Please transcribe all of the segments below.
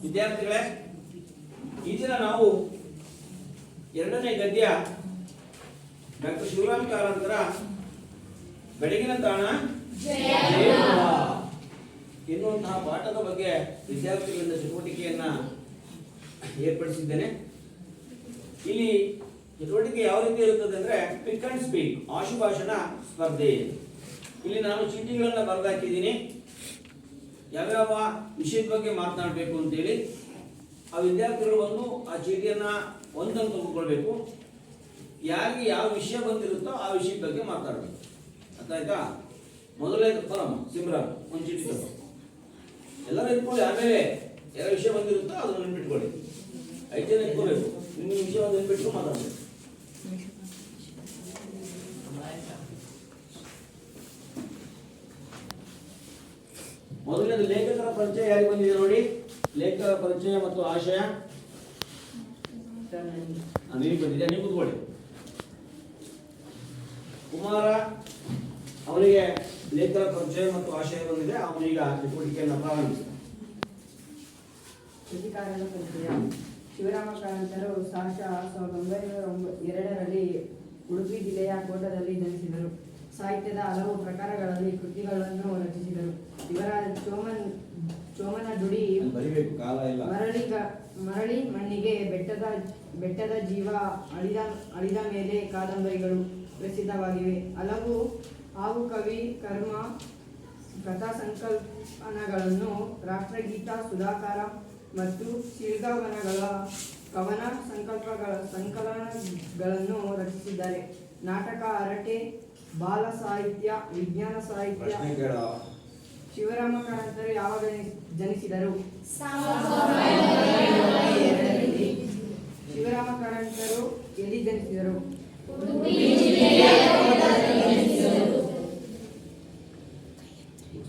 ವಿದ್ಯಾರ್ಥಿಗಳೇ, ಈ ದಿನ ನಾವು ಎರಡನೇ ಗದ್ಯ ಡಾಕ್ಟರ್ ಶಿವರಾಮ್ ಕಾರಂತರ ಬೆಳಗಿನ ತಾಣ ಎನ್ನುವಂತಹ ಪಾಠದ ಬಗ್ಗೆ ವಿದ್ಯಾರ್ಥಿಗಳಿಂದ ಚಟುವಟಿಕೆಯನ್ನ ಏರ್ಪಡಿಸಿದ್ದೇನೆ. ಇಲ್ಲಿ ಚಟುವಟಿಕೆ ಯಾವ ರೀತಿ ಇರುತ್ತದೆ ಅಂದ್ರೆ ಪಿಕ್ ಅಂಡ್ ಸ್ಪೀಕ್, ಆಶುಭಾಷಣ ಸ್ಪರ್ಧೆ. ಇಲ್ಲಿ ನಾನು ಚೀಟಿಗಳನ್ನ ಬರೆದಾಕಿದ್ದೀನಿ. ಯಾವ್ಯಾವ ವಿಷಯದ ಬಗ್ಗೆ ಮಾತನಾಡಬೇಕು ಅಂತೇಳಿ ಆ ವಿದ್ಯಾರ್ಥಿಗಳು ಬಂದು ಆ ಚೀಟಿಯನ್ನ ಒಂದನ್ನು ತೆಗೆದುಕೊಳ್ಬೇಕು. ಯಾರಿಗೆ ಯಾವ ವಿಷಯ ಬಂದಿರುತ್ತೋ ಆ ವಿಷಯದ ಬಗ್ಗೆ ಮಾತಾಡಬೇಕು. ಅರ್ಥ ಆಯ್ತಾ? ಮೊದಲನೇದು ಬರಮ್ಮ ಸಿಮ್ರಾನ್, ಒಂದು ಚೀಟಿ ತಗೋ. ಎಲ್ಲರೂ ಇಟ್ಕೊಳ್ಳಿ. ಆಮೇಲೆ ಯಾವ ವಿಷಯ ಬಂದಿರುತ್ತೋ ಅದನ್ನು ನೆನ್ಪಿಟ್ಕೊಳ್ಳಿ. 5 ಜನ ಇಟ್ಕೋಬೇಕು. ನಿಮ್ಮ ವಿಷಯ ಒಂದು ನೆನ್ಪಿಟ್ಟು ಮಾತಾಡಬೇಕು. ಮೊದಲನೇದು ಲೇಖಕರ ಪರಿಚಯ ಯಾರಿಗೆ ಬಂದಿದೆ ನೋಡಿ. ಲೇಖಕರ ಪರಿಚಯ ಮತ್ತು ಆಶಯ ನಿಮಗೆ ಬಂದಿದೆ. ನೀವು ಕೂತ್ಕೊಳ್ಳಿ. ಕುಮಾರ ಅವನಿಗೆ ಲೇಖಕರ ಪರಿಚಯ ಮತ್ತು ಆಶಯ ಬಂದಿದೆ. ಅವನೀಗ ಚಟುವಟಿಕೆಯನ್ನು ಪ್ರಾರಂಭಿಸ್ತಾನೆ. ಕೃತಿಕಾರರ ಪರಿಚಯ. ಶಿವರಾಮ ಕಾರಂತರು 1902ರಲ್ಲಿ ಉಡುಪಿ ಜಿಲ್ಲೆಯ ಕೋಟದಲ್ಲಿ ಜನಿಸಿದರು. ಸಾಹಿತ್ಯದ ಹಲವು ಪ್ರಕಾರಗಳಲ್ಲಿ ಕೃತಿಗಳನ್ನು ರಚಿಸಿದರು. ಇವರ ಚೋಮನ ದುಡಿ, ಮರಳಿ ಮಣ್ಣಿಗೆ, ಬೆಟ್ಟದ ಜೀವ, ಅಳಿದ ಮೇಲೆ ಕಾದಂಬರಿಗಳು ಪ್ರಸಿದ್ಧವಾಗಿವೆ. ಹಲವು ಹಾವು ಕವಿ ಕರ್ಮ ಕಥಾ ಸಂಕಲನಗಳನ್ನು, ರಾಷ್ಟ್ರಗೀತ, ಸುಧಾಕರ ಮತ್ತು ಸಿರಿಗವನಗಳ ಕವನ ಸಂಕಲನಗಳನ್ನು ರಚಿಸಿದ್ದಾರೆ. ನಾಟಕ, ಹರಟೆ, ಬಾಲ ಸಾಹಿತ್ಯ, ವಿಜ್ಞಾನ ಸಾಹಿತ್ಯ. ಶಿವರಾಮ ಕಾರಂತರು ಯಾವಾಗ ಜನಿಸಿದರು? ಶಿವರಾಮ ಕಾರಂತರು ಎಲ್ಲಿ ಜನಿಸಿದರು?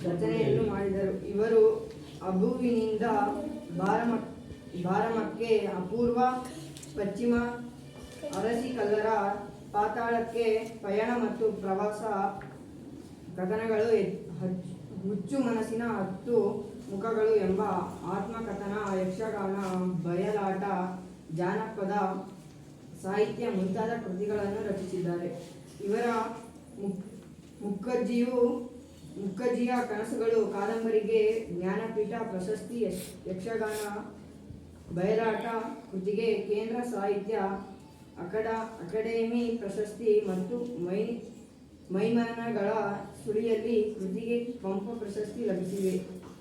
ರಚನೆಯನ್ನು ಮಾಡಿದರು. ಇವರು ಅಬುವಿನಿಂದ ಬಾರಮಕ್ಕೆ, ಅಪೂರ್ವ, ಪಶ್ಚಿಮ ಅರಸಿಕಲ್ಲರ, ಪಾತಾಳಕ್ಕೆ ಪಯಣ ಮತ್ತು ಪ್ರವಾಸ ಕಥನಗಳು, ಹುಚ್ಚು ಮನಸ್ಸಿನ 10 ಮುಖಗಳು ಎಂಬ ಆತ್ಮಕಥನ, ಯಕ್ಷಗಾನ, ಬಯಲಾಟ, ಜಾನಪದ ಸಾಹಿತ್ಯ ಮುಂತಾದ ಕೃತಿಗಳನ್ನು ರಚಿಸಿದ್ದಾರೆ. ಇವರ ಮುಕ್ಕಜ್ಜಿಯ ಕನಸುಗಳು ಕಾದಂಬರಿಗೆ ಜ್ಞಾನಪೀಠ ಪ್ರಶಸ್ತಿ, ಯಕ್ಷಗಾನ ಬಯಲಾಟ ಕೃತಿಗೆ ಕೇಂದ್ರ ಸಾಹಿತ್ಯ ಅಕಾಡೆಮಿ ಪ್ರಶಸ್ತಿ ಮತ್ತು ಮೈಮನಗಳ ಸುಳಿಯಲ್ಲಿ ಕೃತಿಗೆ ಪಂಪ ಪ್ರಶಸ್ತಿ ಲಭಿಸಿವೆ.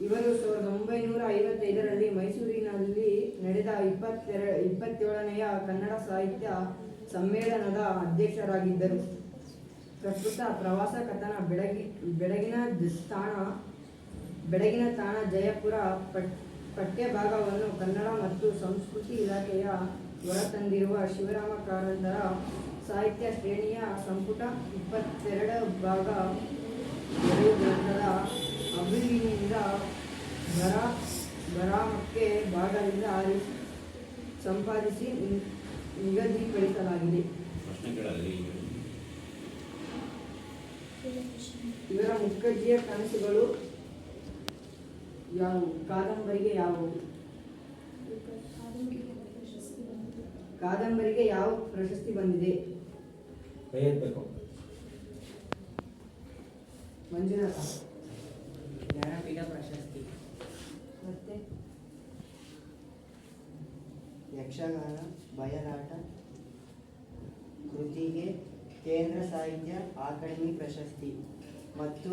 ಇವರು 1955ರಲ್ಲಿ ಮೈಸೂರಿನಲ್ಲಿ ನಡೆದ 27ನೆಯ ಕನ್ನಡ ಸಾಹಿತ್ಯ ಸಮ್ಮೇಳನದ ಅಧ್ಯಕ್ಷರಾಗಿದ್ದರು. ಪ್ರಸ್ತುತ ಪ್ರವಾಸ ಕಥನ ಬೆಳಗಿನ ತಾಣ ಜಯಪುರ ಪಠ್ಯಭಾಗವನ್ನು ಕನ್ನಡ ಮತ್ತು ಸಂಸ್ಕೃತಿ ಇಲಾಖೆಯ ಹೊರತಂದಿರುವ ಶಿವರಾಮ ಕಾರಂತರ ಸಾಹಿತ್ಯ ಶ್ರೇಣಿಯ ಸಂಪುಟ 22 ಭಾಗ 2 ಗ್ರಂಥದ ಅಭಿವಿನಿಂದ ಬರಾಮಕ್ಕೆ ಭಾಗದಿಂದ ಸಂಪಾದಿಸಿ ನಿಗದಿಪಡಿಸಲಾಗಿದೆ. ಇವರ ಮುಕ್ಕಜ್ಜಿಯ ಕನಸುಗಳು ಯಾವುವು? ಕಾದಂಬರಿಗೆ ಯಾವುವು? ಕಾದಂಬರಿಗೆ ಯಾವ ಪ್ರಶಸ್ತಿ ಬಂದಿದೆ? ಮಂಜುನಾಥ ಜ್ಞಾನಪೀಠ ಪ್ರಶಸ್ತಿ. ಮತ್ತೆ ಯಕ್ಷಗಾನ ಬಯಲಾಟ ಕೃತಿಗೆ ಕೇಂದ್ರ ಸಾಹಿತ್ಯ ಅಕಾಡೆಮಿ ಪ್ರಶಸ್ತಿ ಮತ್ತು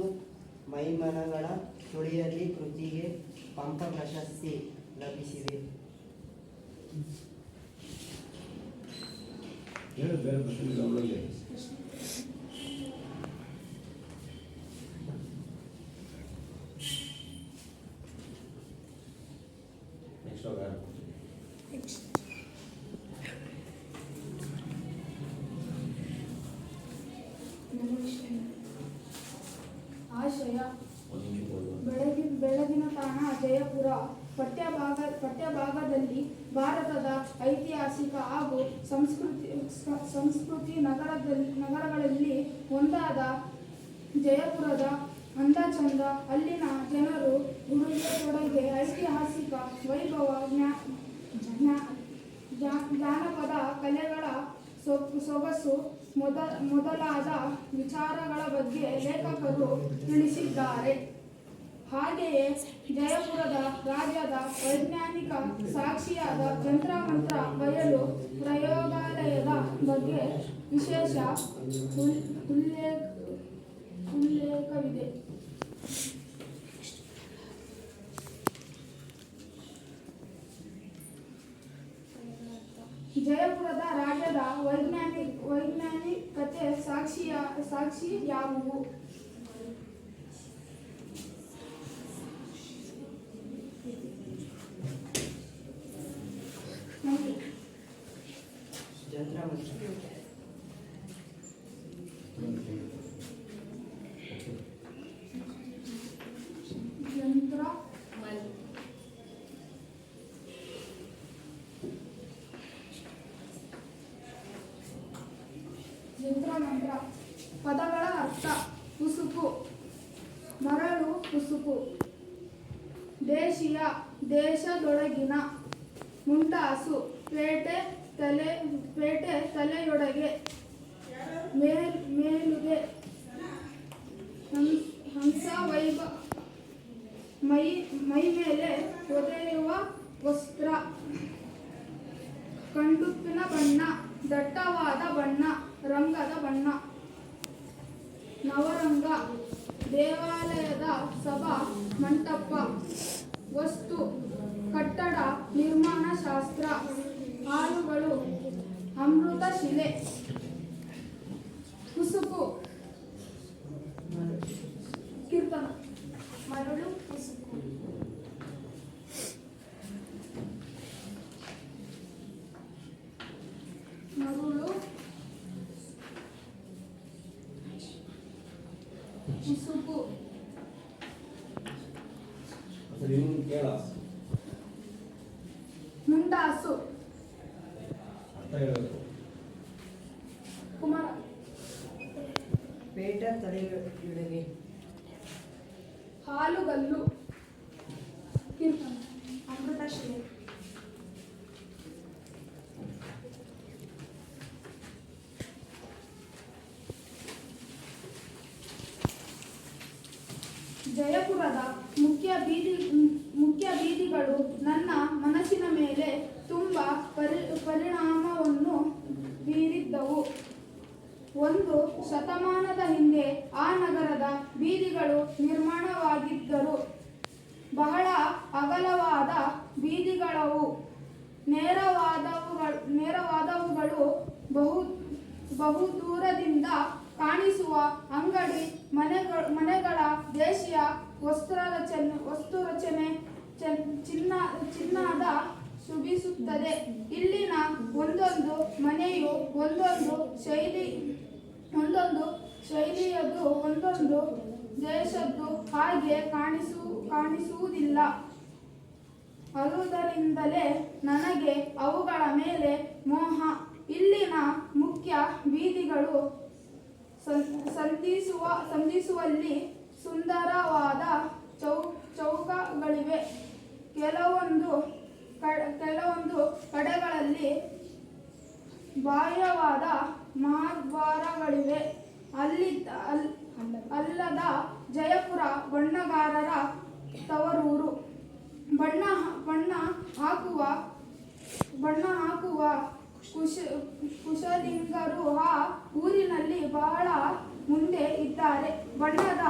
ಮೈಮನಗಳ ಸುಳಿಯಲ್ಲಿ ಕೃತಿಗೆ ಪಂಪ ಪ್ರಶಸ್ತಿ ಲಭಿಸಿವೆ. ಆಶಯ. ಬೆಳಗಿನ ತಾಣ ಜಯಪುರ ಪಠ್ಯಭಾಗದಲ್ಲಿ ಭಾರತದ ಐತಿಹಾಸಿಕ ಹಾಗೂ ಸಂಸ್ಕೃತಿ ನಗರಗಳಲ್ಲಿ ಒಂದಾದ ಜಯಪುರದ ಅಂದ ಚಂದ ಅಲ್ಲಿನ ಜನರು ಉಡುಗೆ ತೊಡುಗೆ ಐತಿಹಾಸಿಕ ವೈಭವ ಜಾನಪದ ಕಲೆಗಳ ಸೊಗಸು ಮೊದಲಾದ ವಿಚಾರಗಳ ಬಗ್ಗೆ ಲೇಖಕರು ತಿಳಿಸಿದ್ದಾರೆ. ಹಾಗೆಯೇ ಜಯಪುರದ ರಾಜ್ಯದ ವೈಜ್ಞಾನಿಕ ಸಾಕ್ಷಿಯಾದ ಯಂತ್ರಮಂತ್ರ ಬಯಲು ಪ್ರಯೋಗಾಲಯದ ಬಗ್ಗೆ ವಿಶೇಷ ಉಲ್ಲೇಖವಿದೆ. ಜಯಪುರದ ರಾಜ್ಯದ ವೈಜ್ಞಾನಿಕತೆ ಸಾಕ್ಷಿ ಯಾವುವು? ಯಂತ್ರಮಂತ್ರ. ಪದಗಳ ಅರ್ಥ: ಉಸುಕು, ಮರಳು ಉಸುಕು. ದೇಶೀಯ, ದೇಶದೊಳಗಿನ. ಮುಂಡಾಸು, ಪೇಟೆ ತಲೆಯೊಳಗೆ. ಮೇಲುಗೆ, ಹಂಸ ಮೈಮೇಲೆ ಒದೆಯುವ ವಸ್ತ್ರ. ಕಂಡುಪ್ಪಿನ ಬಣ್ಣ, ದಟ್ಟವಾದ ಬಣ್ಣ, ರಂಗದ ಬಣ್ಣ. ನವರಂಗ, ದೇವಾಲಯದ ಸಭಾ ಮಂಟಪ. ವಸ್ತು, ಕಟ್ಟಡ ನಿರ್ಮಾಣ ಶಾಸ್ತ್ರ. ಹಾಲುಗಳು, ಅಮೃತ ಶಿಲೆ. ಉಸುಕು, ಕೀರ್ತನ. ಮರಳು ಉಸುಕು. ಮರಳು ಉಸುಕು. ಮುಂಡಾಸು. ಕುಮಾರ. ಪೇಟ ತಲೆಯೊಳಗೆ. ಹಾಲುಗಲ್ಲು. ಕೀರ್ತನ. ಅಮೃತ ಶಿಲೆ. ಜಯಪುರದ ಮುಖ್ಯ ಬೀದಿಗಳು ನನ್ನ ಮನಸ್ಸಿನ ಮೇಲೆ ತುಂಬ ಪರಿಣಾಮವನ್ನು ಬೀರಿದ್ದವು. ಒಂದು ಶತಮಾನದ ಹಿಂದೆ ಆ ನಗರದ ಬೀದಿಗಳು ನಿರ್ಮಾಣವಾಗಿದ್ದರು. ಬಹಳ ಅಗಲವಾದ ಬೀದಿಗಳವು. ನೇರವಾದವುಗಳು. ಬಹುದೂರದಿಂದ ಕಾಣಿಸುವ ಅಂಗಡಿ ಮನೆಗಳ ದೇಶೀಯ ವಸ್ತುರಚನೆ ಚಿನ್ನದ ಶೋಭಿಸುತ್ತದೆ. ಇಲ್ಲಿನ ಒಂದೊಂದು ಮನೆಯು ಒಂದೊಂದು ಶೈಲಿಯದು, ಒಂದೊಂದು ದೇಶದ್ದು ಹಾಗೆ ಕಾಣಿಸುವುದಿಲ್ಲ. ಆದುದರಿಂದಲೇ ನನಗೆ ಅವುಗಳ ಮೇಲೆ ಮೋಹ. ಇಲ್ಲಿನ ಮುಖ್ಯ ಬೀದಿಗಳು ಸಂಧಿಸುವಲ್ಲಿ ಸುಂದರವಾದ ಚೌಕಗಳಿವೆ. ಕೆಲವೊಂದು ಕಡೆಗಳಲ್ಲಿ ಬಾಹ್ಯವಾದ ಮಹಾದ್ವಾರಗಳಿವೆ. ಅಲ್ಲದ ಜಯಪುರ ಬಣ್ಣಗಾರರ ತವರೂರು. ಬಣ್ಣ ಹಾಕುವ ಕುಶಲಿಂಗರು ಆ ಊರಿನಲ್ಲಿ ಬಹಳ ಮುಂದೆ ಇದ್ದಾರೆ. ಬಣ್ಣದ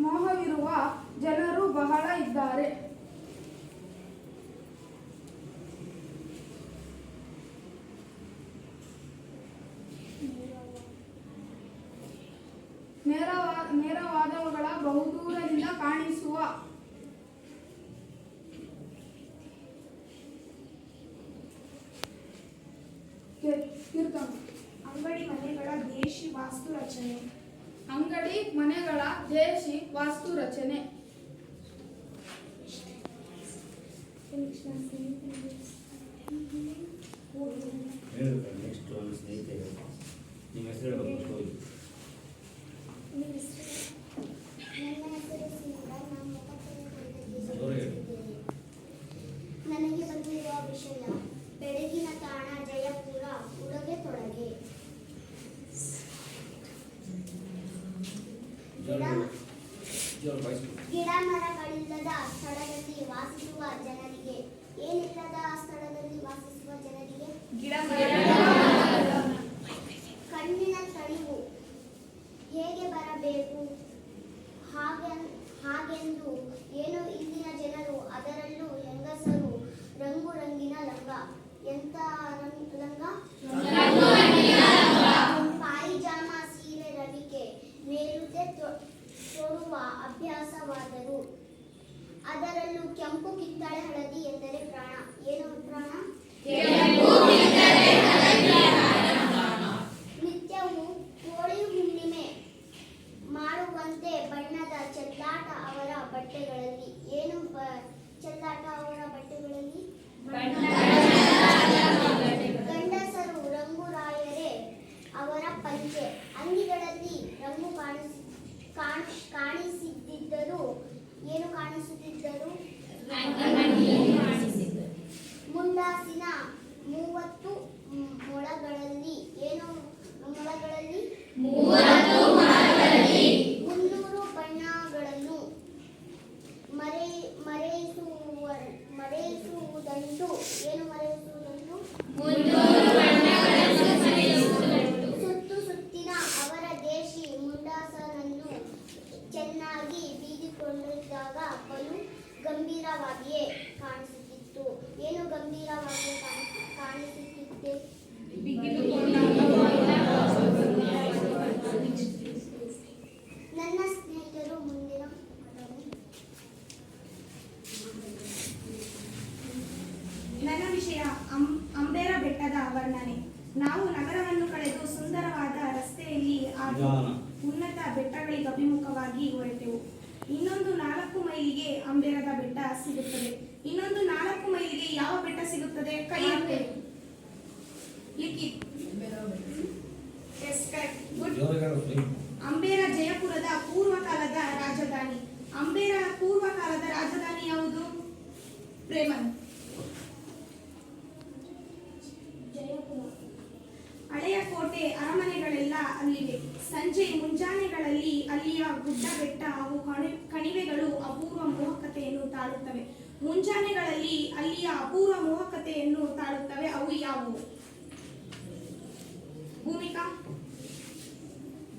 ಮೋಹವಿರುವ ಜನರು ಬಹಳ ಇದ್ದಾರೆ. ನೇರವಾದವುಗಳ ಬಹುದೂರದಿಂದ ಕಾಣಿಸುವ. ಅಂಗಡಿ ಮನೆಗಳ ದೇಶಿ ವಾಸ್ತುರಚನೆ. ಅಂಗಡಿ ಮನೆಗಳ ದೇಶಿ ವಾಸ್ತುರಚನೆ. ನೆಕ್ಸ್ಟ್ ಒಂದು ಸ್ನೇಹಿತೆ ನಿಮ್ಮ ಹೆಸರು ಹೇಳ್ಬೇಕು. ನನಗೆ ಬಂದಿರುವ ವಿಷಯ ಬೆಳಗಿನ ತಾಣ ಜಯಪುರ ಉಡುಗೆ ತೊಡಗೆ. ಗಿಡ ಮರಗಳಿಲ್ಲದ ಸ್ಥಳದಲ್ಲಿ ವಾಸಿಸುವ ಜನರಿಗೆ, ಏನಿಲ್ಲದ ಸ್ಥಳದಲ್ಲಿ ವಾಸಿಸುವ ಜನರಿಗೆ ಕಣ್ಣಿನ ತಣಿವು ಹೇಗೆ ಬರಬೇಕು ಹಾಗೆಂದು ಏನು ಇಂದಿನ ಜನರು, ಅದರಲ್ಲೂ ಹೆಂಗಸರು ರಂಗು ರಂಗಿನ ಲಂಗ, ಎಂತ ಲಂಗ, ಪಾಯಿಜಾಮ ಸೀರೆ ರವಿಕೆ ಮೇಲುದೆ ತೊಡುವ ಅಭ್ಯಾಸವಾದರು. ಅದರಲ್ಲೂ ಕೆಂಪು ಕಿತ್ತಳೆ ಹಳದಿ ಎಂದರೆ ಪ್ರಾಣ. ಏನು ಪ್ರಾಣ? ನಿತ್ಯವೂ ಹೋಳಿ ಹುಣ್ಣಿಮೆ ಮಾಡುವಂತೆ ಬಣ್ಣದ ಚೆಲ್ಲಾಟ ಅವರ ಬಟ್ಟೆಗಳಲ್ಲಿ. ಏನು ಚೆಲ್ಲಾಟ ಅವರ ಬಟ್ಟೆಗಳಲ್ಲಿ? ಗಂಡಸರು ರಂಗುರಾಯರೇ ಅವರ ಪಂಚೆ ಅಂಗಿಗಳಲ್ಲಿ ರಂಗು ಕಾಣಿಸುತ್ತಿದ್ದರು. ಏನು ಕಾಣಿಸುತ್ತಿದ್ದರು? ಮುಂಡಾಸಿನ 30 ಮೊಳಗಳಲ್ಲಿ. ಏನು ಮೊಳಗಳಲ್ಲಿ? 300 ಬಣ್ಣಗಳನ್ನು ಮರೆಯಿಸುವುದಂಟು. ಏನು ಮರೆಯಿಸುವುದಂಟು? ಸುತ್ತಿನ ಅವರ ದೇಶಿ ಮುಂಡಾಸನನ್ನು ಚೆನ್ನಾಗಿ ಬೀಗಿಕೊಂಡಿದ್ದಾಗ ಬಲು ಗಂಭೀರವಾಗಿಯೇ ಕಾಣಿಸುತ್ತಿತ್ತು. ಏನು ಗಂಭೀರವಾಗಿ ಕಾಣಿಸುತ್ತಿತ್ತೆ? ನನ್ನ ಸ್ನೇಹಿತರು ಮುಂದಿನ ನನ್ನ ವಿಷಯ ಅಂಬೇರ ಬೆಟ್ಟದ ವರ್ಣನೆ. ನಾವು ನಗರವನ್ನು ಕಳೆದು ಸುಂದರವಾದ ರಸ್ತೆಯಲ್ಲಿ ಹಾಗೂ ಉನ್ನತ ಬೆಟ್ಟಗಳಿಗೆ ಅಭಿಮುಖವಾಗಿ ಹೊರಟೆವು. ಇನ್ನೊಂದು 4 ಮೈಲಿಗೆ ಅಂಬೇರದ ಬೆಟ್ಟ ಸಿಗುತ್ತದೆ. ಇನ್ನೊಂದು 4 ಮೈಲಿಗೆ ಯಾವ ಬೆಟ್ಟ ಸಿಗುತ್ತದೆ? ಕೈ ಎತ್ತಿ. ಲಿಖಿತ್. Yes, correct. Good. ಅಂಬೇರ ಜಯಪುರದ ಪೂರ್ವಕಾಲದ ರಾಜಧಾನಿ. ಅಂಬೇರ ಪೂರ್ವಕಾಲದ ರಾಜಧಾನಿ ಯಾವುದು? ಪ್ರೇಮನ್. ಹಳೆಯ ಕೋಟೆ ಅರಮನೆಗಳೆಲ್ಲ ಅಲ್ಲಿವೆ. ಸಂಜೆ ಮುಂಜಾನೆಗಳಲ್ಲಿ ಅಲ್ಲಿಯ ಗುಡ್ಡ ಬೆಟ್ಟ ಹಾಗೂ ಕಣಿವೆಗಳು ಅಪೂರ್ವ ಮೋಹಕತೆಯನ್ನು ತಾಳುತ್ತವೆ. ಮುಂಜಾನೆಗಳಲ್ಲಿ ಅಲ್ಲಿಯ ಅಪೂರ್ವ ಮೋಹಕತೆಯನ್ನು ತಾಳುತ್ತವೆ. ಅವು ಯಾವುವು? ಭೂಮಿಕಾ.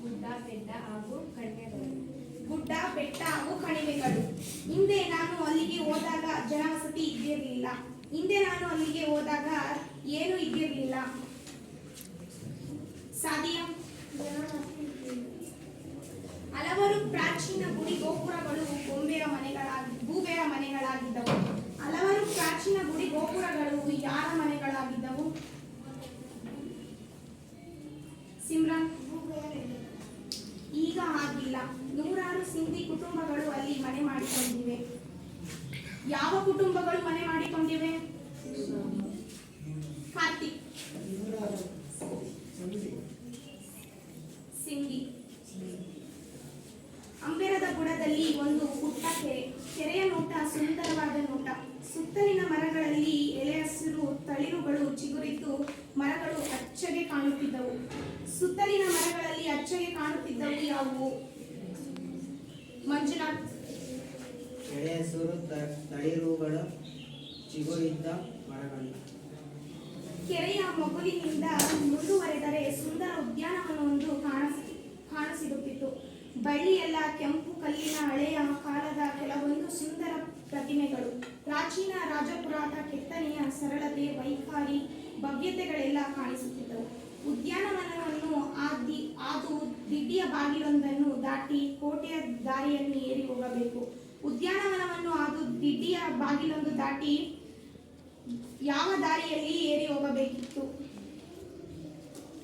ಗುಡ್ಡ ಬೆಟ್ಟ ಹಾಗೂ ಕಣಿವೆಗಳು. ಗುಡ್ಡ ಬೆಟ್ಟ ಹಾಗೂ ಕಣಿವೆಗಳು. ಹಿಂದೆ ನಾನು ಅಲ್ಲಿಗೆ ಹೋದಾಗ ಜನವಸತಿ ಇದ್ದಿರಲಿಲ್ಲ. ಏನು ಇದ್ದಿರಲಿಲ್ಲ? ಸಾದಿಯಾ. ಹಲವಾರು ಪ್ರಾಚೀನ ಗುಡಿ ಗೋಪುರಗಳು ಗೂಬೆರ ಮನೆಗಳಾಗಿದ್ದವು. ಹಲವಾರು ಪ್ರಾಚೀನ ಗುಡಿ ಗೋಪುರಗಳು ಯಾರ ಮನೆಗಳಾಗಿದ್ದವು? ಸಿಮ್ರಾನ್. ಈಗ ಆಗಿಲ್ಲ. 100 ಸಿಂಧಿ ಕುಟುಂಬಗಳು ಅಲ್ಲಿ ಮನೆ ಮಾಡಿಕೊಂಡಿವೆ. ಯಾವ ಕುಟುಂಬಗಳು ಮನೆ ಮಾಡಿಕೊಂಡಿವೆ? ಕಾರ್ತಿಕ್. ಸಿಂಧಿ. ಅಂಬೇರದ ಬುಡದಲ್ಲಿ ಒಂದು ಪುಟ್ಟ ಕೆರೆಯ ನೋಟ ಸುಂದರವಾದ ನೋಟ. ಸುತ್ತಲಿನ ಮರಗಳಲ್ಲಿ ಎಲೆ ಹಸಿರು ತಳಿರುಗಳು ಚಿಗುರಿದ್ದು ಮರಗಳು ಅಚ್ಚಗೆ ಕಾಣುತ್ತಿದ್ದವು. ಸುತ್ತಲಿನ ಮರಗಳಲ್ಲಿ ಅಚ್ಚಗೆ ಕಾಣುತ್ತಿದ್ದವು ಯಾವುವು? ಮಂಜುನಾಥ್. ಎಳೆ ಹಸಿರು ತಳಿರುಗಳು ಚಿಗುರಿದ್ದ ಮರಗಳು. ಕೆರೆಯ ಮಗುಲಿನಿಂದ ಮುಂದುವರೆದರೆ ಸುಂದರ ಉದ್ಯಾನವನವೊಂದು ಕಾಣಸಿಗುತ್ತಿತ್ತು. ಬಳ್ಳಿಯೆಲ್ಲ ಕೆಂಪು ಕಲ್ಲಿನ ಹಳೆಯ ಕಾಲದ ಕೆಲವೊಂದು ಸುಂದರ ಪ್ರತಿಮೆಗಳು. ಪ್ರಾಚೀನ ರಾಜಪುರಾತ ಕೆತ್ತನೆಯ ಸರಳತೆ, ವೈಖಾರಿ, ಭವ್ಯತೆಗಳೆಲ್ಲ ಕಾಣಿಸುತ್ತಿದ್ದವು. ಉದ್ಯಾನವನವನ್ನು ಹಾದು ದಿಡ್ಡಿಯ ಬಾಗಿಲೊಂದನ್ನು ದಾಟಿ ಕೋಟೆಯ ದಾರಿಯನ್ನು ಏರಿ ಹೋಗಬೇಕು. ಉದ್ಯಾನವನವನ್ನು ಹಾದು ದಿಡ್ಡಿಯ ಬಾಗಿಲೊಂದು ದಾಟಿ ಯಾವ ದಾರಿಯಲ್ಲಿ ಏರಿ ಹೋಗಬೇಕಿತ್ತು?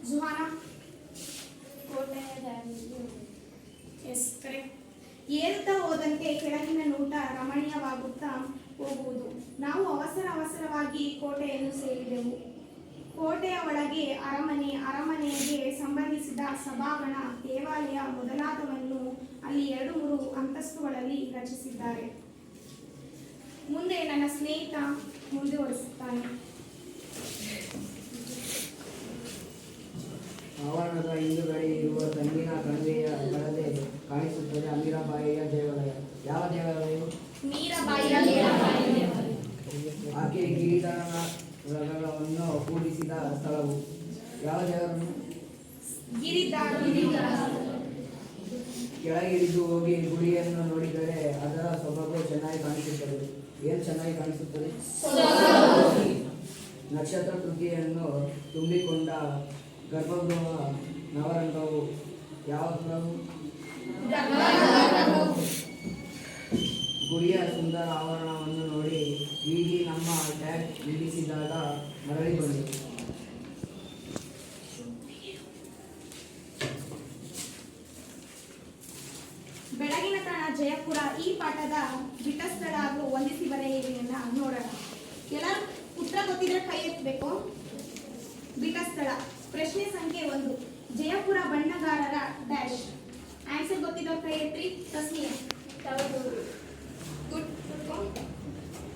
ಜುಹಾನಾ. ಕೋಟೆಯ ದಾರಿಯಲ್ಲಿ. S, correct. ಏರುತ್ತಾ ಹೋದಂತೆ ಕೆಳಗಿನ ನೋಟ ರಮಣೀಯವಾಗುತ್ತಾ ಹೋಗುವುದು. ನಾವು ಅವಸರವಾಗಿ ಕೋಟೆಯನ್ನು ಸೇರಿದೆವು. ಕೋಟೆಯ ಒಳಗೆ ಅರಮನೆಗೆ ಸಂಬಂಧಿಸಿದ ಸಭಾಗಣ, ದೇವಾಲಯ ಮೊದಲಾದವನ್ನು ಅಲ್ಲಿ 2-3 ಅಂತಸ್ತುಗಳಲ್ಲಿ ರಚಿಸಿದ್ದಾರೆ. ಮುಂದೆ ನನ್ನ ಸ್ನೇಹಿತ ಮುಂದುವರಿಸುತ್ತಾನೆ. ಆವರಣದ ಹಿಂದುಗಡೆ ಇರುವ ತೆಂಗಿನ ಕಣಿವೆಯ ಕೆಳಗೆ ಕಾಣಿಸುತ್ತದೆ ಅಮೀರಾಬಾಯಿಯ ದೇವಾಲಯ. ಯಾವ ದೇವಾಲಯವು? ಮೀರಾಬಾಯಿಯ ಆಕೆ ಗಿರಿಧರನ ರಥವನ್ನು ಕೂಡಿಸಿದ ಸ್ಥಳವು. ಯಾವ ದೇವರನ್ನು? ಗಿರಿಧಾರ. ಕೆಳಗಿಳಿದು ಹೋಗಿ ಗುಡಿಯನ್ನು ನೋಡಿದರೆ ಅದರ ಸೊಬಗು ಚೆನ್ನಾಗಿ ಕಾಣಿಸುತ್ತದೆ. ಏನು ಚೆನ್ನಾಗಿ ಕಾಣಿಸುತ್ತದೆ? ನಕ್ಷತ್ರ ಕೃತಿಯನ್ನು ತುಂಬಿಕೊಂಡ ಗರ್ಭಗೃಹ ನವರಂಗವು. ಯಾವ ಗೃಹವು? ಗುಡಿಯ ಸುಂದರ ಆವರಣವನ್ನು ನೋಡಿ ಹೀಗೆ ನಮ್ಮ ಟ್ಯಾಗ್ ನಿಲ್ಲಿಸಿದಾಗ ಮರಳಿ ಬಂದರು. ಬೆಳಗಿನ ತಾಣ ಜಯಪುರ. ಈ ಪಾಠದ ಬಿಟ್ಟಸ್ಥಳ ಹಾಗೂ ಹೊಂದಿಸಿ ಬರೆಯುವಿಕೆಯನ್ನ ನೋಡೋಣ. ಎಲ್ಲರೂ ಉತ್ತರ ಗೊತ್ತಿದ್ರೆ ಕೈ ಎತ್ತಬೇಕು. ಬಿಟ್ಟಸ್ಥಳ. ಪ್ರಶ್ನೆ ಸಂಖ್ಯೆ 1. ಜಯಪುರ ಬಣ್ಣಗಾರರ ಡ್ಯಾಶ್. ಆನ್ಸರ್ ಗೊತ್ತಿದ್ದವ್ರು ಕೈ ಎತ್ತಿ. ತಸ್ಮಿಯಾ. ಗುಡ್.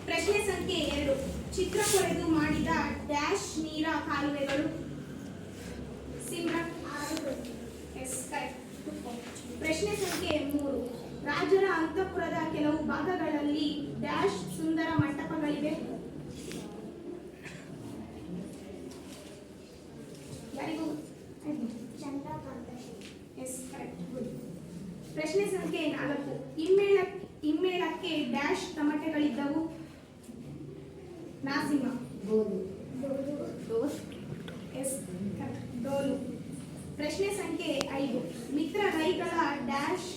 ಪ್ರಶ್ನೆ ಸಂಖ್ಯೆ 2. ಚಿತ್ರ ಕೊರೆದು ಮಾಡಿದ ಡ್ಯಾಶ್ ನೀರ ಕಾಲುವೆಗಳು. ಸಿಮ್ರನ್. S correct. ಪ್ರಶ್ನೆ ಸಂಖ್ಯೆ 3. ರಾಜರ ಅಂತಃಪುರದ ಕೆಲವು ಭಾಗಗಳಲ್ಲಿ ಡ್ಯಾಶ್ ಸುಂದರ ಮಂಟಪಗಳಿವೆ. ಯಾರಿಗೂ? ಚಂದ್ರಕಾಂತ. Yes correct. ಗುಡ್. ಪ್ರಶ್ನೆ ಸಂಖ್ಯೆ 4. ಹಿಮ್ಮೇಳಕ್ಕೆ ಡ್ಯಾಶ್ ತಮಟೆಗಳಿದ್ದವು. ನಾಸಿಮ. Yes correct. ಡೋಲು. ಪ್ರಶ್ನೆ ಸಂಖ್ಯೆ 5. ಮಿತ್ರ ರೈಗಳ ಡ್ಯಾಶ್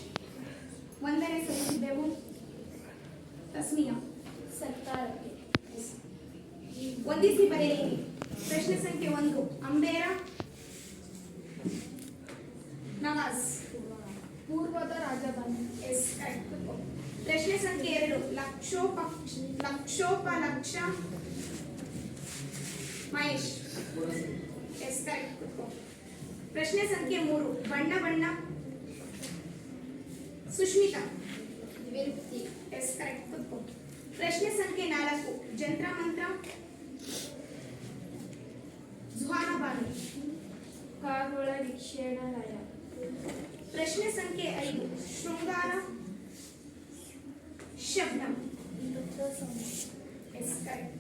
ವಂದನೆ ಸಲ್ಲಿಸಿದ್ದೆವು. ತಸ್ಮಿಯಾ. ಸರ್ಕಾರಕ್ಕೆ. ಹೊಂದಿಸಿ ಬರೆಯಿರಿ. ಪ್ರಶ್ನೆ ಸಂಖ್ಯೆ 1. ಅಂಬೇರ. ನವಾಜ್. ಪೂರ್ವದ ರಾಜಧಾನಿ. Yes correct. ಪ್ರಶ್ನೆ ಸಂಖ್ಯೆ 2. ಲಕ್ಷೋಪಲಕ್ಷ. ಮಹೇಶ್. Yes correct. ಪ್ರಶ್ನೆ ಸಂಖ್ಯೆ 3. ಬಣ್ಣ ಬಣ್ಣ. ಸುಷ್ಮಿತಾ. ವಿರುಕ್ತಿ. Yes correct. ಪ್ರಶ್ನೆ ಸಂಖ್ಯೆ 4. ಜಂತ್ರ ಮಂತ್ರ. ಜುಹಾನಬಾನು. ಖಗೋಳ ವೀಕ್ಷಣಾಲಯ. ಪ್ರಶ್ನೆ ಸಂಖ್ಯೆ 5. ಶೃಂಗಾರ. ಶಬ್ನಂ. Yes correct.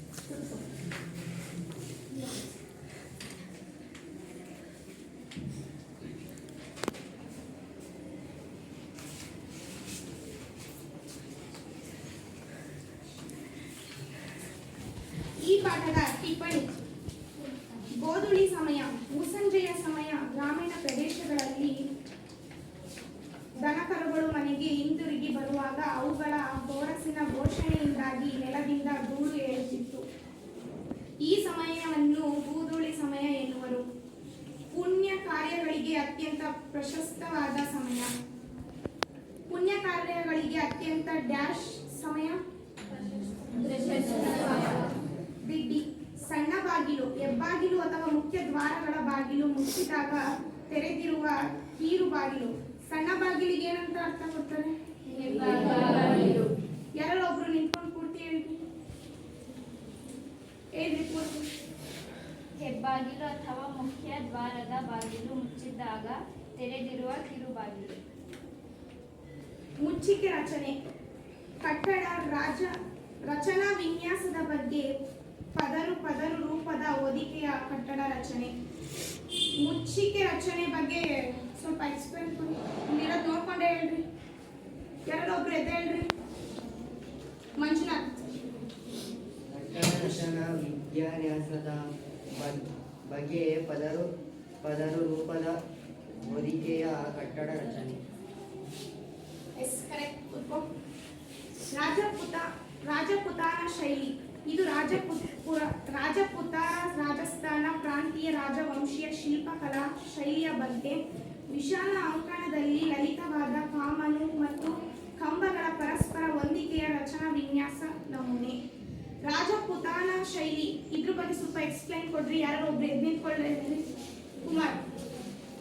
ಈ ಪಾಠದ ಟಿಪ್ಪಣಿ. ಗೋಧುಳಿ ಸಮಯ. ಮುಸ್ಸಂಜೆಯ ಸಮಯ ಗ್ರಾಮೀಣ ಪ್ರದೇಶಗಳಲ್ಲಿ ದನಕರುಗಳು ಮನೆಗೆ ಹಿಂತಿರುಗಿ ಬರುವಾಗ ಅವುಗಳ ಬೋರಸಿನ ಘೋಷಣೆಯಿಂದಾಗಿ ನೆಲದಿಂದ ಧೂಳು ಏಳುತ್ತಿತ್ತು. ಈ ಸಮಯವನ್ನು ಗೂಧುಳಿ ಸಮಯ ಎನ್ನುವರು. ಪುಣ್ಯ ಕಾರ್ಯಗಳಿಗೆ ಅತ್ಯಂತ ಪ್ರಶಸ್ತವಾದ ಸಮಯ. ಪುಣ್ಯ ಕಾರ್ಯಗಳಿಗೆ ಅತ್ಯಂತ ಡ್ಯಾಶ್ ಸಮಯ. ದಿಡ್ಡಿ. ಸಣ್ಣ ಬಾಗಿಲು. ಹೆಬ್ಬಾಗಿಲು ಅಥವಾ ಮುಖ್ಯ ದ್ವಾರಗಳ ಬಾಗಿಲು ಮುಚ್ಚಿದಾಗ ತೆರೆದಿರುವ ಕೀರು ಬಾಗಿಲು. ಸಣ್ಣ ಬಾಗಿಲಿಗೆ ಏನಂತ ಅರ್ಥ ಕೊಡ್ತಾರೆ? ಯಾರೋ ಒಬ್ರು ನಿಂತ್ಕೊಂಡು ಪೂರ್ತಿ ಹೇಳ್ರಿ. ಹೇಳ್ರಿ ಪೂರ್ತಿ. ಹೆಬ್ಬಾಗಿಲು ಅಥವಾ ಮುಖ್ಯ ದ್ವಾರದ ಬಾಗಿಲು ಮುಚ್ಚಿದಾಗ ತೆರೆದಿರುವ ಕಿರುಬಾಗಿಲು. ಮುಚ್ಚಿಕೆ ರಚನೆ. ಕಟ್ಟಡ ರಚನಾ ವಿನ್ಯಾಸದ ಬಗ್ಗೆ ಪದರು ರೂಪದ ಹೊದಿಕೆಯ ಕಟ್ಟಡ ರಚನೆ. ಮುಚ್ಚಿಕೆ ರಚನೆ ಬಗ್ಗೆ ಸ್ವಲ್ಪ ಎಕ್ಸ್ಪ್ಲೇನ್ ಮಾಡಿ. ಇಲ್ಲಿರೋದು ನೋಡ್ಕೊಂಡೆ ಹೇಳ್ರಿ. ಯಾರೊಬ್ರು ಎದ್ದು ಹೇಳ್ರಿ. ಮಂಜುನಾಥ್. ಕಟ್ಟಡ ರಚನಾ ವಿನ್ಯಾಸದ ಬಗ್ಗೆ ಪದರು ರೂಪದ ಹೊದಿಕೆಯ ಕಟ್ಟಡ ರಚನೆ. Yes correct. ರಾಜಪುತಾನ ಶೈಲಿ. ಇದು ರಾಜಪುತಾನ ರಾಜಸ್ಥಾನ ಪ್ರಾಂತೀಯ ರಾಜವಂಶೀಯ ಶಿಲ್ಪಕಲಾ ಶೈಲಿಯ ಬಗ್ಗೆ. ವಿಶಾಲ ಅಂಕಣದಲ್ಲಿ ಲಲಿತವಾದ ಕಾಮನು ಮತ್ತು ಕಂಬಗಳ ಪರಸ್ಪರ ಹೊಂದಿಕೆಯ ರಚನಾ ವಿನ್ಯಾಸ ನಮೂನೆ. ರಾಜಪುತಾನ ಶೈಲಿ ಇದ್ರ ಬಗ್ಗೆ ಸ್ವಲ್ಪ ಎಕ್ಸ್ಪ್ಲೈನ್ ಕೊಡ್ರಿ. ಯಾರು ಒಬ್ರು ಎದ್ದು ನಿಂತ್ಕೊಳ್ಳಿ. ಕುಮಾರ್.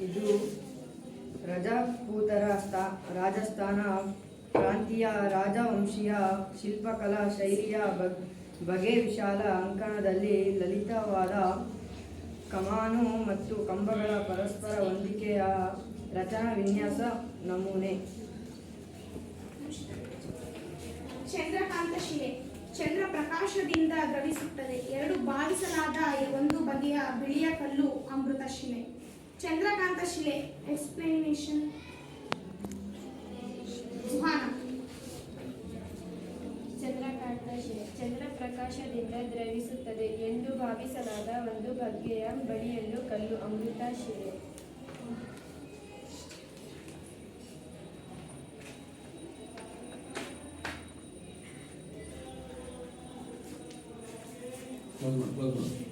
ಇದು ರಜಪೂತರ ರಾಜಸ್ಥಾನ ಪ್ರಾಂತೀಯ ರಾಜವಂಶೀಯ ಶಿಲ್ಪಕಲಾ ಶೈಲಿಯ ಬಗೆ ವಿಶಾಲ ಅಂಕಣದಲ್ಲಿ ಲಲಿತವಾದ ಕಮಾನು ಮತ್ತು ಕಂಬಗಳ ಪರಸ್ಪರ ಹೊಂದಿಕೆಯ ರಚನಾ ವಿನ್ಯಾಸ ನಮೂನೆ. ಚಂದ್ರಕಾಂತ ಶಿಲೆ ಚಂದ್ರ ಪ್ರಕಾಶದಿಂದ ದ್ರವಿಸುತ್ತದೆ. ಎರಡು ಭಾವಿಸಲಾದ ಒಂದು ಬಗೆಯ ಬಿಳಿಯ ಕಲ್ಲು ಅಮೃತ ಶಿಲೆ. ಚಂದ್ರಕಾಂತ ಶಿಲೆ ಎಕ್ಸ್ಪ್ಲನೇಷನ್ ಸುಹಾನ. ಚಂದ್ರಕಾಂತ ಶಿಲೆ ಚಂದ್ರ ಪ್ರಕಾಶದಿಂದ ದ್ರವಿಸುತ್ತದೆ ಎಂದು ಭಾವಿಸಲಾದ ಒಂದು ಬಗೆಯ ಬಳಿಯಲ್ಲು ಕಲ್ಲು ಅಮೃತ ಶಿಲೆ. ಕ್ಲೋಸ್ ಮಾಡಿ